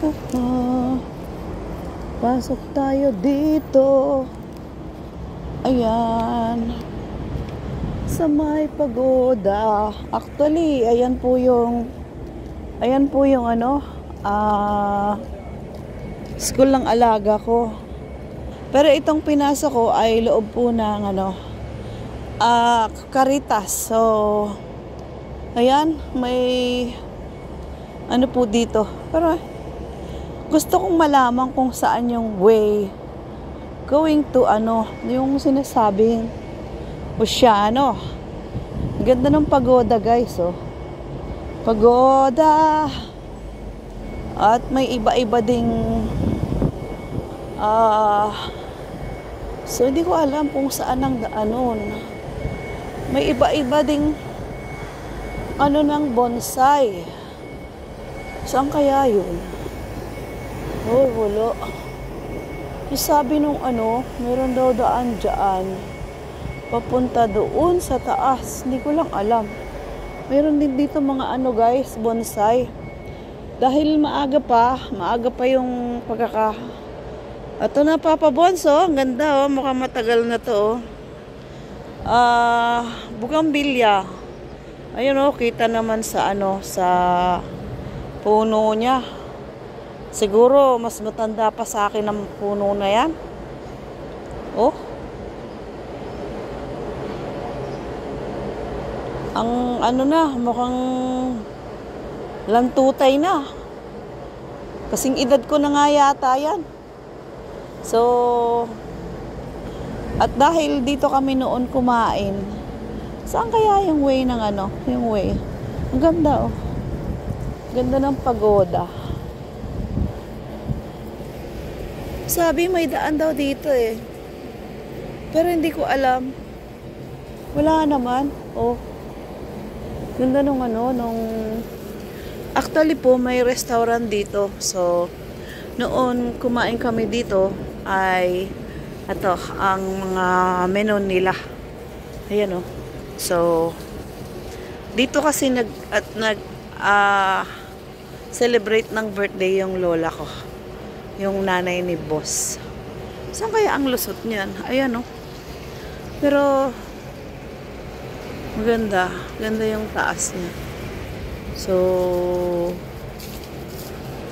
Ah, pasok tayo dito. Ayan. Sa may pagoda. Actually, ayan po yung ano, school ng alaga ko. Pero itong pinasok ko ay loob po ng ano, Caritas. So, ayan, may ano po dito. Pero gusto kong malaman kung saan yung way going to ano, yung sinasabing Oceano. Ganda ng pagoda, guys, oh. Pagoda. At may iba-iba ding so hindi ko alam kung saan ang daanon. May iba-iba ding ano ng bonsai. Saan kaya yun? Oh, wala. Sabi nung ano, meron daw daan dyan. Papunta doon sa taas. Hindi ko lang alam. Meron din dito mga ano, guys, bonsai. Dahil maaga pa yung Ito na, Papa Bonso. Ang ganda, oh. Mukhang matagal na to, oh. Bugambilya. Ayun, oh. Kita naman sa ano, sa puno niya. Siguro, mas matanda pa sa akin ang puno na yan. Oh. Ang ano na, mukhang lantutay na. Kasing edad ko na nga yata yan. So, at dahil dito kami noon kumain, saan kaya yung way ng ano, yung way? Ang ganda, oh. Ganda ng pagoda. Sabi may daan daw dito eh. Pero hindi ko alam. Wala naman. Oh. Ganda nung ano, nung actually po may restaurant dito. So, noon kumain kami dito ay ito ang mga menu nila. Ayan, oh. So, dito kasi celebrate ng birthday yung lola ko. Yung nanay ni boss. Saan kaya ang lusot niyan? Ayan, oh. Pero maganda. Ganda yung taas niya. So,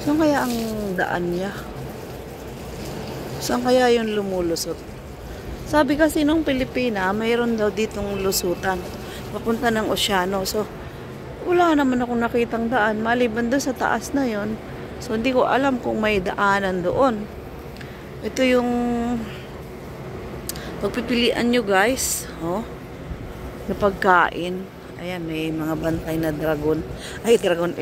saan kaya ang daan niya? Saan kaya yung lumulusot? Sabi kasi nung Pilipina, mayroon daw ditong lusutan. Papunta ng Oceano. So, wala naman akong nakitang daan. Maliban doon sa taas na yon. So, hindi ko alam kung may daanan doon. Ito yung pagpipilian nyo, guys. Oh, na pagkain. Ayan, may mga bantay na dragon. Ay, dragon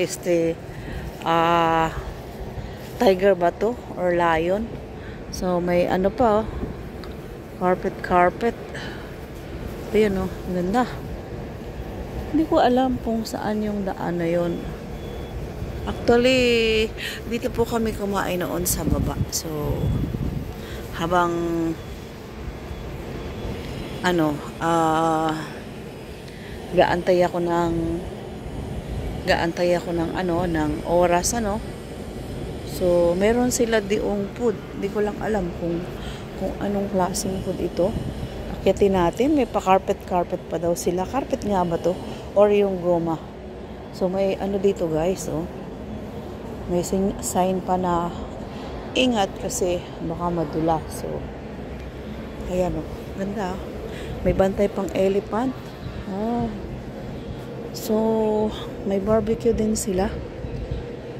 tiger ba to? Or lion? So, may ano pa, oh. Carpet. Ayan, oh. Ganda. Hindi ko alam kung saan yung daan na yun. Actually, dito po kami kumain noon sa baba. So, habang ano, gaantay ako ng ano, ng oras, ano. So, meron sila diong food. Hindi ko lang alam kung anong klaseng food ito. Akyatin natin, may pa-carpet pa daw sila. Carpet nga ba to? Or yung goma. So, may ano dito, guys, oh. May sign pa na ingat kasi baka madula. So, ayan, oh. Ganda. May bantay pang elephant. Oh. So, may barbecue din sila.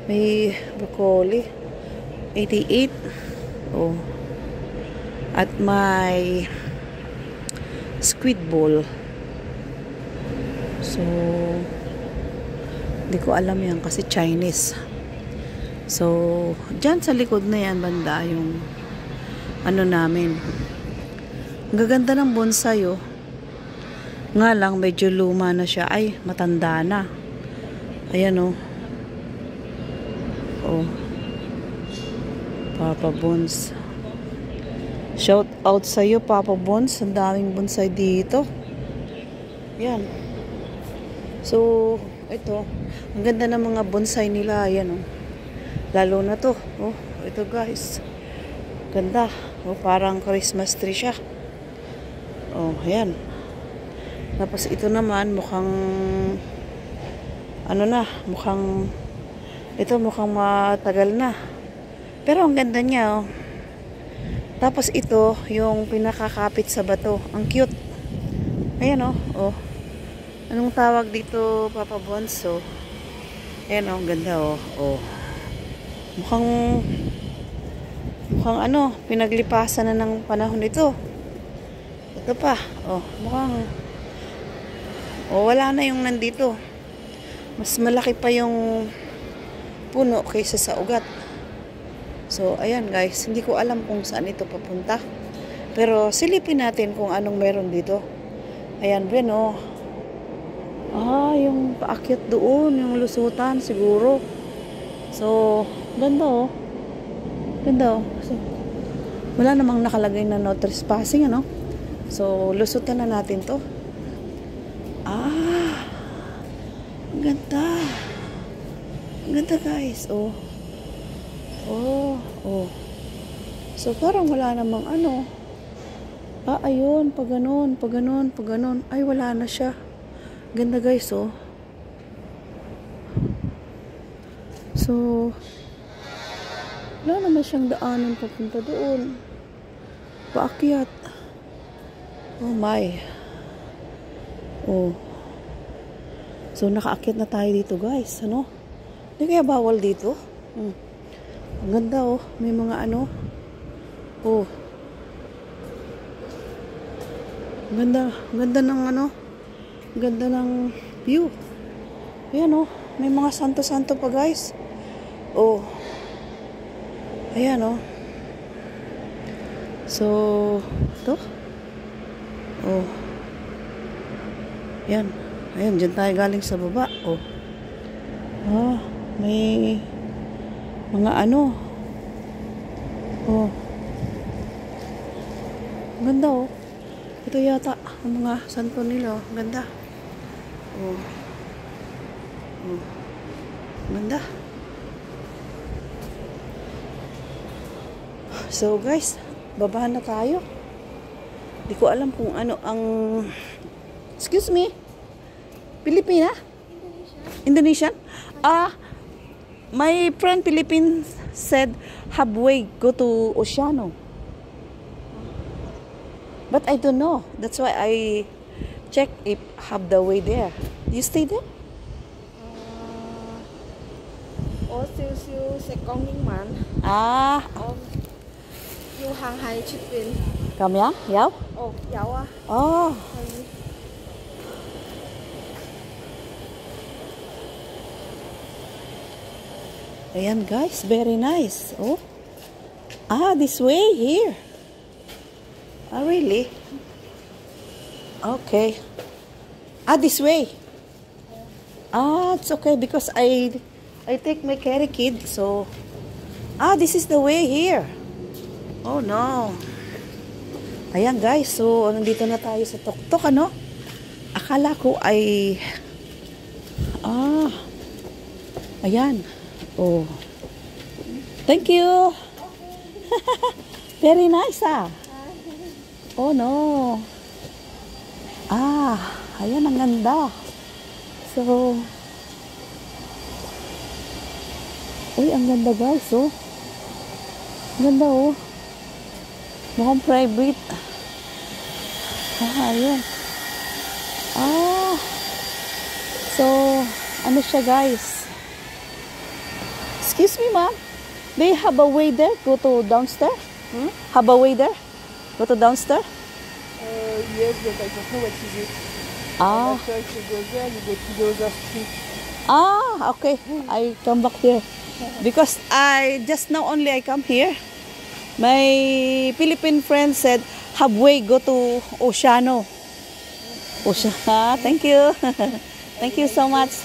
May broccoli. 88. Oh. At may squid ball. So, hindi ko alam yan kasi Chinese. So, dyan sa likod na yan, banda, yung ano namin. Ang gaganda ng bonsai, oh. Nga lang, medyo luma na siya. Ay, matanda na. Ayan, oh. Oh. Papa Bones. Shout out sa'yo, Papa Bones. Ang daming bonsai dito. Yan. So, ito. Ang ganda ng mga bonsai nila. Ayan, oh. Lalo na to. Oh, ito guys. Ganda. Oh, parang Christmas tree siya. Oh, ayan. Tapos ito naman mukhang ano na, mukhang matagal na. Pero ang ganda niya, oh. Tapos ito, yung pinakakapit sa bato. Ang cute. Ayan, oh. Oh. Anong tawag dito, Papa Bonso? Ayan, oh. Ang ganda, oh. Oh. Mukhang ano, pinaglipasan na ng panahon ito. Ito pa, oh. Mukhang, oh, wala na yung nandito. Mas malaki pa yung puno kaysa sa ugat. So, ayan guys. Hindi ko alam kung saan ito papunta. Pero, silipin natin kung anong meron dito. Ayan, Ben, oh. Ah, yung paakyat doon. Yung lusutan, siguro. So, ganda, oh. Ganda, oh. So, wala namang nakalagay na no trespassing, ano? So, lusutan na natin to. Ah, ganda. Ganda guys. Oh. Oh. Oh. So parang wala namang ano. Ah, ayun. Pag ganun. Ay, wala na siya. Ganda guys, oh. So, wala naman siyang daanan papunta doon. Paakyat. Oh my. Oh. So, nakaakyat na tayo dito guys. Ano? Hindi kaya bawal dito? Ang ganda, oh. May mga ano. Oh. Ganda. Ganda ng ano. Ganda ng view. Ayan, oh. May mga santo-santo pa guys. Oh. Ayan, oh. So, ito. Oh. Ayan. Ayan, dyan tayo galing sa baba. Oh. Ah, may mga ano. Oh. Ganda, oh. Ito yata ang mga santo nila. Oh. Ganda. Oh. Oh. Ganda. So, guys, baba na tayo. Di ko alam kung ano ang... Excuse me? Pilipina? Indonesian? My friend Philippine said halfway go to Oceano. But I don't know. That's why I check if have the way there. You stay there? siêu sẽ có những món yêu hàng hay chụp hình Cầm nhá, dấu. Dấu à. Ayan guys, very nice. Oh. This way here. Really? Okay. This way. It's okay because I take my carry kid, so this is the way here. Oh no. Ayan guys, so nandito na tayo sa tuktok, ano? Akala ko ay ayan. Oh. Thank you. Very nice, Oh no. Ayan, ang ganda. So, ang ganda guys, oh. Ang ganda, oh. Mukhang private. Ayan. So, ano siya guys? Excuse me, ma'am. Do you have a way there? Go to downstairs? Have a way there? Go to downstairs? Yes, but I don't know what is it. I'm not sure if you go there, you go to the other street. Okay. I come back here. Because just now only I come here. My Philippine friend said, halfway go to Oceano. Thank you. Thank you so much.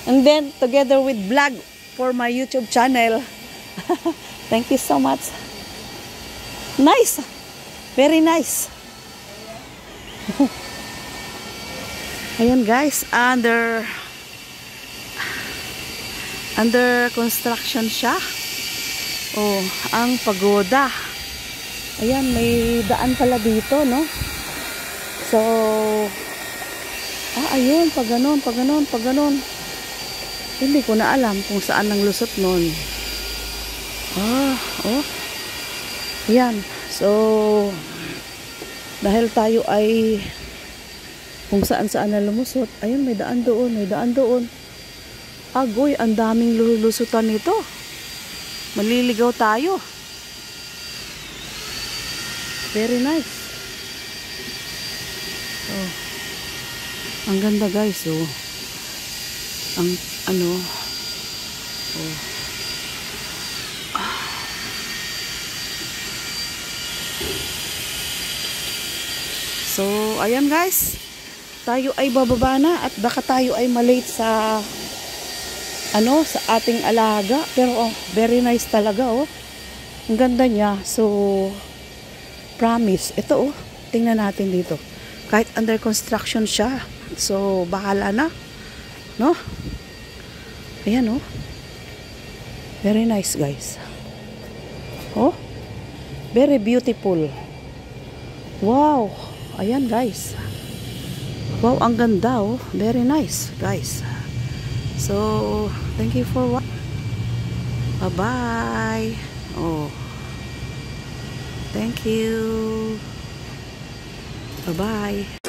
And then, together with vlog for my YouTube channel. Thank you so much. Nice. Very nice. Ayan guys, under construction siya. Oh, ang pagoda. Ayan, may daan pala dito, no? So, ayun, pag ganon. Hindi ko na alam kung saan ang lusot nun. Oh. Ayan. So, dahil tayo ay kung saan na lumusot, ayun, may daan doon. Agoy, ang daming lulusutan nito. Maliligaw tayo. Very nice. Oh. Ang ganda, guys. Oh. Ang ano. Oh. So, ayan, guys. Tayo ay bababa na at baka tayo ay malate sa sa ating alaga. Pero very nice talaga, oh. Ang ganda niya. So, promise. Ito, tingnan natin dito. Kahit under construction siya. So, bahala na. No? Ayan, oh. Very nice, guys. Oh. Very beautiful. Wow. Ayan, guys. Wow, ang ganda, oh. Very nice, guys. So, thank you for watching. Bye-bye. Oh. Thank you. Bye-bye.